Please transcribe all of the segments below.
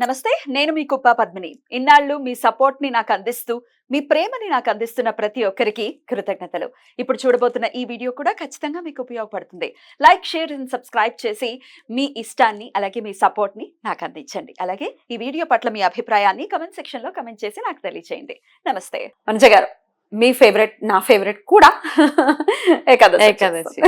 నమస్తే, నేను మీ కుప్ప పద్మిని. ఇన్నాళ్ళు మీ సపోర్ట్‌ని నాకు అందిస్తూ, మీ ప్రేమని నాకు అందిస్తున్న ప్రతి ఒక్కరికి కృతజ్ఞతలు. ఇప్పుడు చూడబోతున్న ఈ వీడియో కూడా ఖచ్చితంగా మీకు ఉపయోగపడుతుంది. లైక్, షేర్ అండ్ సబ్స్క్రైబ్ చేసి మీ ఇష్టాన్ని అలాగే మీ సపోర్ట్‌ని నాకు అందించండి. అలాగే ఈ వీడియో పట్ల మీ అభిప్రాయాన్ని కామెంట్ సెక్షన్‌లో కామెంట్ చేసి నాకు తెలియజేయండి. నమస్తే. వనజ గారు, మీ ఫేవరెట్, నా ఫేవరెట్ కూడా ఏకాదశి.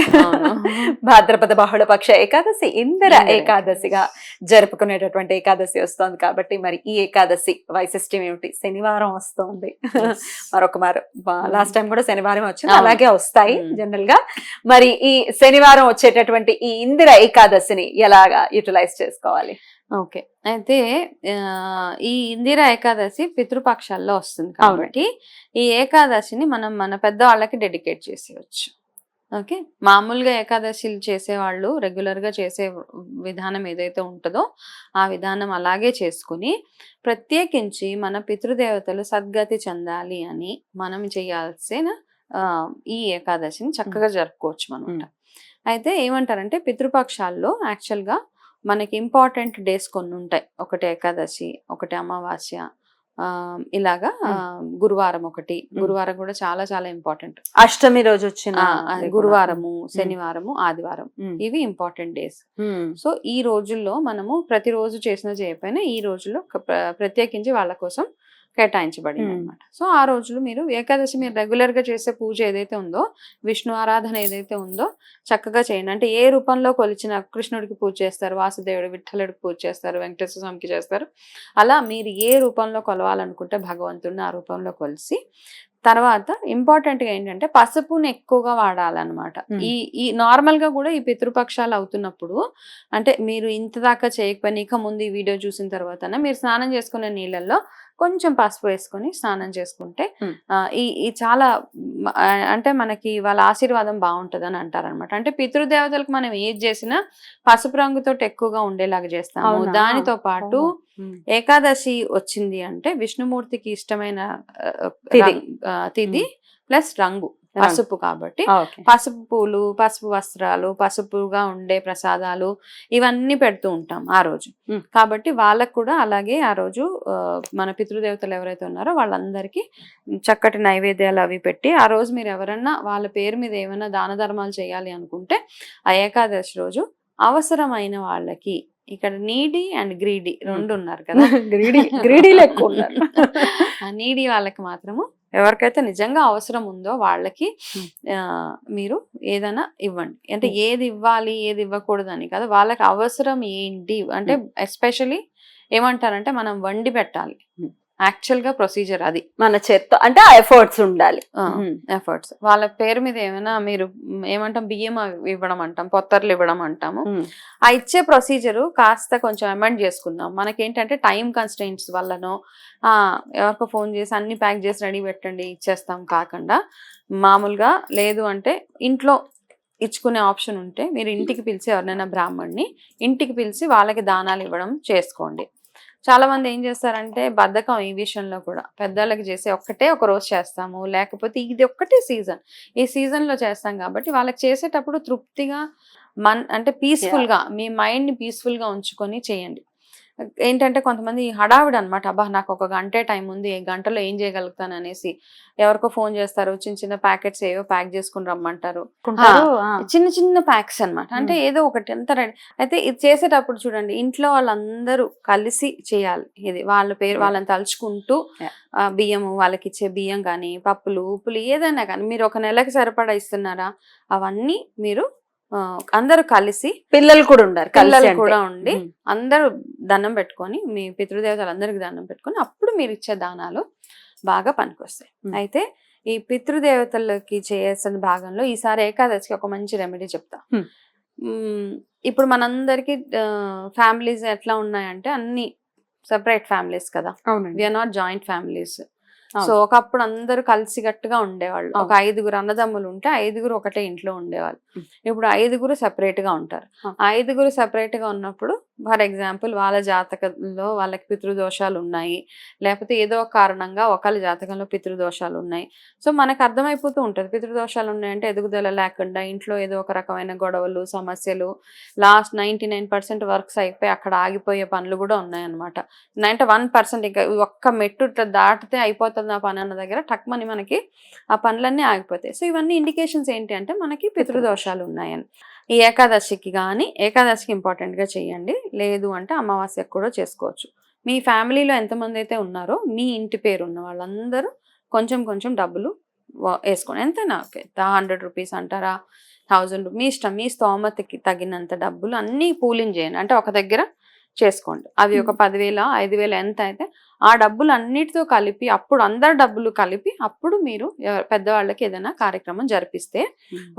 భాద్రపద బహుళపక్ష ఏకాదశి, ఇందిర ఏకాదశిగా జరుపుకునేటటువంటి ఏకాదశి వస్తోంది కాబట్టి మరి ఈ ఏకాదశి వైశిష్ట్యం ఏమిటి? శనివారం వస్తోంది. లాస్ట్ టైం కూడా శనివారం వచ్చింది, అలాగే వస్తాయి జనరల్ గా. మరి ఈ శనివారం వచ్చేటటువంటి ఈ ఇందిర ఏకాదశిని ఎలాగా యూటిలైజ్ చేసుకోవాలి? ఓకే, అయితే ఈ ఇందిరా ఏకాదశి పితృపక్షాల్లో వస్తుంది కాబట్టి ఈ ఏకాదశిని మనం మన పెద్దవాళ్ళకి డెడికేట్ చేసేయచ్చు. ఓకే, మామూలుగా ఏకాదశిలు చేసేవాళ్ళు రెగ్యులర్గా చేసే విధానం ఏదైతే ఉంటుందో ఆ విధానం అలాగే చేసుకుని ప్రత్యేకించి మన పితృదేవతలు సద్గతి చెందాలి అని మనం చేయాల్సిన ఈ ఏకాదశిని చక్కగా జరుపుకోవచ్చు అనమాట. అయితే ఏమంటారంటే పితృపక్షాల్లో యాక్చువల్గా మనకి ఇంపార్టెంట్ డేస్ కొన్ని ఉంటాయి. ఒకటి ఏకాదశి, ఒకటి అమావాస్య, ఇలాగా గురువారం ఒకటి. గురువారం కూడా చాలా చాలా ఇంపార్టెంట్. అష్టమి రోజు వచ్చిన గురువారము, శనివారము, ఆదివారం, ఇవి ఇంపార్టెంట్ డేస్. సో ఈ రోజుల్లో మనము ప్రతిరోజు చేసినా చేయకపోయినా ఈ రోజుల్లో ప్రత్యేకించి వాళ్ళ కోసం కేటాయించబడింది అనమాట. సో ఆ రోజులు మీరు ఏకాదశి మీరు రెగ్యులర్ గా చేసే పూజ ఏదైతే ఉందో, విష్ణు ఆరాధన ఏదైతే ఉందో చక్కగా చేయండి. అంటే ఏ రూపంలో కొలిచిన కృష్ణుడికి పూజ చేస్తారు, వాసుదేవుడు, విఠలుడికి పూజ చేస్తారు, వెంకటేశ్వర స్వామికి చేస్తారు. అలా మీరు ఏ రూపంలో కొలవాలనుకుంటే భగవంతుడిని ఆ రూపంలో కొలిసి తర్వాత ఇంపార్టెంట్ గా ఏంటంటే పసుపుని ఎక్కువగా వాడాలన్నమాట. ఈ నార్మల్ గా కూడా ఈ పితృపక్షాలు అవుతున్నప్పుడు అంటే మీరు ఇంత దాకా చేయకపోయినా ఇక ముందు ఈ వీడియో చూసిన తర్వాత మీరు స్నానం చేసుకునే నీళ్ళల్లో కొంచెం పసుపు వేసుకొని స్నానం చేసుకుంటే ఈ చాలా అంటే మనకి వాళ్ళ ఆశీర్వాదం బాగుంటది అని అంటారనమాట. అంటే పితృదేవతలకు మనం ఏది చేసినా పసుపు రంగుతో ఎక్కువగా ఉండేలాగా చేస్తాము. దానితో పాటు ఏకాదశి వచ్చింది అంటే విష్ణుమూర్తికి ఇష్టమైన తిథి ప్లస్ రంగు పసుపు కాబట్టి పసుపు పూలు, పసుపు వస్త్రాలు, పసుపుగా ఉండే ప్రసాదాలు ఇవన్నీ పెడుతూ ఉంటాం ఆ రోజు. కాబట్టి వాళ్ళకు కూడా అలాగే ఆ రోజు మన పితృదేవతలు ఎవరైతే ఉన్నారో వాళ్ళందరికీ చక్కటి నైవేద్యాలు అవి పెట్టి ఆ రోజు మీరు ఎవరన్నా వాళ్ళ పేరు మీద ఏమైనా దాన ధర్మాలు చేయాలి అనుకుంటే ఆ ఏకాదశి రోజు అవసరమైన వాళ్ళకి, ఇక్కడ నీడీ అండ్ గ్రీడీ రెండు ఉన్నారు కదా, నీడీ వాళ్ళకి మాత్రము ఎవరికైతే నిజంగా అవసరం ఉందో వాళ్ళకి మీరు ఏదైనా ఇవ్వండి. అంటే ఏది ఇవ్వాలి ఏది ఇవ్వకూడదని కదా, వాళ్ళకి అవసరం ఏంటి అంటే ఎస్పెషలీ ఏమంటారంటే మనం వండి పెట్టాలి. యాక్చువల్ గా ప్రొసీజర్ అది మన చేత్తో, అంటే ఆ ఎఫర్ట్స్ ఉండాలి. ఎఫర్ట్స్ వాళ్ళ పేరు మీద ఏమైనా మీరు ఏమంటాం బియ్యం ఇవ్వడం అంటాం, పొత్తర్లు ఇవ్వడం అంటాము. ఆ ఇచ్చే ప్రొసీజరు కాస్త కొంచెం అమెండ్ చేసుకుందాం. మనకేంటంటే టైం కన్స్ట్రెయింట్స్ వల్లనో ఎవరికో ఫోన్ చేసి అన్ని ప్యాక్ చేసి రెడీ పెట్టండి ఇచ్చేస్తాం కాకుండా మామూలుగా లేదు అంటే ఇంట్లో ఇచ్చుకునే ఆప్షన్ ఉంటే మీరు ఇంటికి పిలిచి ఎవరినైనా బ్రాహ్మణ్ణి ఇంటికి పిలిచి వాళ్ళకి దానాలు ఇవ్వడం చేసుకోండి. చాలా మంది ఏం చేస్తారంటే బద్ధకం ఈ విషయంలో కూడా, పెద్దవాళ్ళకి చేసి ఒక్కటే ఒక రోజు చేస్తాము, లేకపోతే ఇది ఒక్కటే సీజన్, ఈ సీజన్ లో చేస్తాం కాబట్టి వాళ్ళకి చేసేటప్పుడు తృప్తిగా అంటే పీస్ఫుల్ గా మీ మైండ్ ని పీస్ఫుల్ గా ఉంచుకొని చేయండి. ఏంటంటే కొంతమంది హడావిడి అనమాట, అబ్బా నాకు ఒక గంటే టైం ఉంది, గంటలో ఏం చేయగలుగుతాను అనేసి ఎవరికో ఫోన్ చేస్తారు, చిన్న చిన్న ప్యాకెట్స్ ఏవో ప్యాక్ చేసుకుని రమ్మంటారు, చిన్న చిన్న ప్యాక్స్ అనమాట. అంటే ఏదో ఒకటి ఎంత రెడీ అయితే ఇది చేసేటప్పుడు చూడండి ఇంట్లో వాళ్ళందరూ కలిసి చేయాలి. ఇది వాళ్ళ పేరు వాళ్ళని తలుచుకుంటూ బియ్యము, వాళ్ళకి ఇచ్చే బియ్యం కానీ పప్పులు ఉప్పులు ఏదైనా కానీ మీరు ఒక నెలకి సరిపడా ఇస్తున్నారా అవన్నీ మీరు అందరూ కలిసి, పిల్లలు కూడా ఉండారు, పిల్లలు కూడా ఉండి అందరూ దండం పెట్టుకొని మీ పితృదేవతలు అందరికి దండం పెట్టుకొని అప్పుడు మీరు ఇచ్చే దానాలు బాగా పనికొస్తాయి. అయితే ఈ పితృదేవతలకి చేయాల్సిన భాగంలో ఈసారి ఏకాదశికి ఒక మంచి రెమెడీ చెప్తా. ఇప్పుడు మనందరికి ఫ్యామిలీస్ ఎట్లా ఉన్నాయంటే అన్ని సెపరేట్ ఫ్యామిలీస్ కదా, we are not joint families. So ఒకప్పుడు అందరూ కలిసిగట్టుగా ఉండేవాళ్ళు. ఒక 5గురు అన్నదమ్ములు ఉంటే 5గురు ఒకటే ఇంట్లో ఉండేవాళ్ళు. ఇప్పుడు 5గురు సెపరేట్ గా ఉంటారు. 5గురు సెపరేట్ గా ఉన్నప్పుడు ఫర్ ఎగ్జాంపుల్ వాళ్ళ జాతకంలో వాళ్ళకి పితృదోషాలు ఉన్నాయి, లేకపోతే ఏదో ఒక కారణంగా ఒకళ్ళ జాతకంలో పితృదోషాలు ఉన్నాయి. సో మనకు అర్థమైపోతూ ఉంటుంది పితృదోషాలు ఉన్నాయంటే ఎదుగుదల లేకుండా ఇంట్లో ఏదో ఒక రకమైన గొడవలు, సమస్యలు, లాస్ట్ 99% వర్క్స్ అయిపోయి అక్కడ ఆగిపోయే పనులు కూడా ఉన్నాయన్నమాట. 91% ఇంకా ఒక్క మెట్టు ఇట్లా దాటితే అయిపోతుంది ఆ పని అన్న దగ్గర టక్మని మనకి ఆ పనులన్నీ ఆగిపోతాయి. సో ఇవన్నీ ఇండికేషన్స్ ఏంటి అంటే మనకి పితృదోషాలు ఉన్నాయని. ఈ ఏకాదశికి కానీ, ఏకాదశికి ఇంపార్టెంట్గా చేయండి, లేదు అంటే అమావాస్యకు కూడా చేసుకోవచ్చు. మీ ఫ్యామిలీలో ఎంతమంది అయితే ఉన్నారో మీ ఇంటి పేరు ఉన్న వాళ్ళందరూ కొంచెం కొంచెం డబ్బులు వేసుకోండి. ఎంతైనా ఓకే, 100 రూపీస్ అంటారా, 1000 మీ ఇష్టం, మీ స్తోమతకి తగినంత డబ్బులు అన్నీ పూలింగ్ చేయండి. అంటే ఒక దగ్గర చేసుకోండి. అవి ఒక 10,000 5,000 ఎంత అయితే ఆ డబ్బులు అన్నిటితో కలిపి అప్పుడు అందరు డబ్బులు కలిపి అప్పుడు మీరు పెద్దవాళ్ళకి ఏదైనా కార్యక్రమం జరిపిస్తే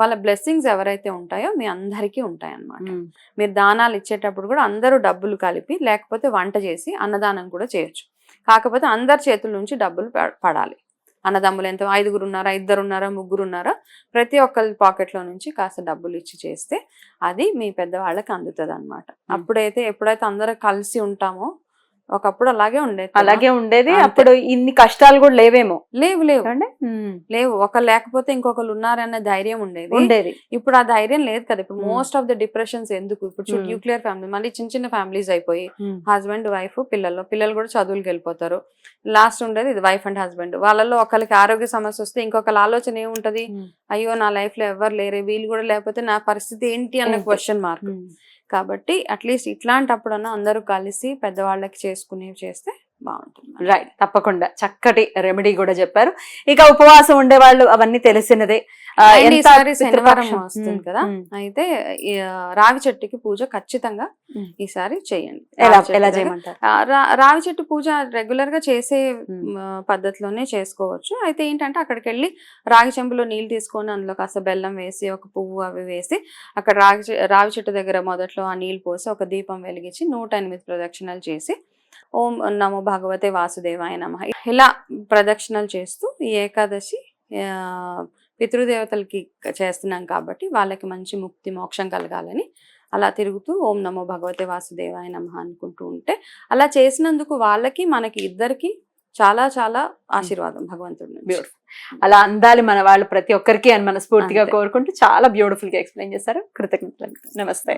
వాళ్ళ బ్లెస్సింగ్స్ ఎవరైతే ఉంటాయో మీ అందరికీ ఉంటాయి అన్నమాట. మీరు దానాలు ఇచ్చేటప్పుడు కూడా అందరూ డబ్బులు కలిపి, లేకపోతే వంట చేసి అన్నదానం కూడా చేయొచ్చు. కాకపోతే అందరి చేతుల నుంచి డబ్బులు పడాలి. అన్నదమ్ములు ఎంత 5 ఉన్నారా, 2 ఉన్నారా, 3 ఉన్నారా, ప్రతి ఒక్కరి పాకెట్లో నుంచి కాస్త డబ్బులు ఇచ్చి చేస్తే అది మీ పెద్దవాళ్ళకి అందుతుంది అనమాట. ఎప్పుడైతే అందరూ కలిసి ఉంటామో, ఒకప్పుడు అలాగే ఉండేది. అప్పుడు ఇన్ని కష్టాలు కూడా లేవేమో. లేవు. ఒకరు లేకపోతే ఇంకొకరు ఉన్నారన్న ధైర్యం ఉండేది. ఇప్పుడు ఆ ధైర్యం లేదు కదా. ఇప్పుడు మోస్ట్ ఆఫ్ ద డిప్రెషన్స్ ఎందుకు, ఇప్పుడు న్యూక్లియర్ ఫ్యామిలీ, మళ్ళీ చిన్న చిన్న ఫ్యామిలీస్ అయిపోయి హస్బెండ్ వైఫ్ పిల్లలు కూడా చదువులకు వెళ్ళిపోతారు. లాస్ట్ ఉండేది ఇది వైఫ్ అండ్ హస్బెండ్. వాళ్ళలో ఒకరికి ఆరోగ్య సమస్య వస్తే ఇంకొకరి ఆలోచన ఏముంటది, అయ్యో నా లైఫ్ లో ఎవరు లేరే, వీళ్ళు కూడా లేకపోతే నా పరిస్థితి ఏంటి అన్న క్వశ్చన్ మార్క్. కాబట్టి అట్లీస్ట్ ఇట్లాంటప్పుడన్నా అందరూ కలిసి పెద్దవాళ్ళకి చేస్తే బాగుంటుంది. రైట్, తప్పకుండా చక్కటి రెమెడీ కూడా చెప్పారు. ఇక ఉపవాసం ఉండేవాళ్ళు అవన్నీ తెలిసినదే. శనివారం వస్తుంది కదా, అయితే రావి చెట్టుకి పూజ ఖచ్చితంగా ఈసారి చేయండి. ఎలా చేయమంటారు? రావి చెట్టు పూజ రెగ్యులర్ గా చేసే పద్ధతిలోనే చేసుకోవచ్చు. అయితే ఏంటంటే అక్కడికి వెళ్ళి రాగి చెంబులో నీళ్ళు తీసుకొని అందులో కాస్త బెల్లం వేసి, ఒక పువ్వు అవి వేసి, అక్కడ రావి చెట్టు దగ్గర మొదట్లో ఆ నీళ్ళు పోసి ఒక దీపం వెలిగించి 108 ప్రదక్షిణలు చేసి ఓం నమో భగవతే వాసుదేవాయ నమః ఇలా ప్రదక్షిణలు చేస్తూ ఈ ఏకాదశి పితృదేవతలకి చేస్తున్నాం కాబట్టి వాళ్ళకి మంచి ముక్తి మోక్షం కలగాలని అలా తిరుగుతూ ఓం నమో భగవతే వాసుదేవాయ నమః అనుకుంటూ ఉంటే, అలా చేసినందుకు వాళ్ళకి మనకి ఇద్దరికి చాలా చాలా ఆశీర్వాదం భగవంతుడి నుంచి. అలా అందాలి మన వాళ్ళు ప్రతి ఒక్కరికి అని మనస్ఫూర్తిగా కోరుకుంటూ చాలా బ్యూటిఫుల్ గా ఎక్స్ప్లెయిన్ చేశారు. కృతజ్ఞతలు. నమస్తే.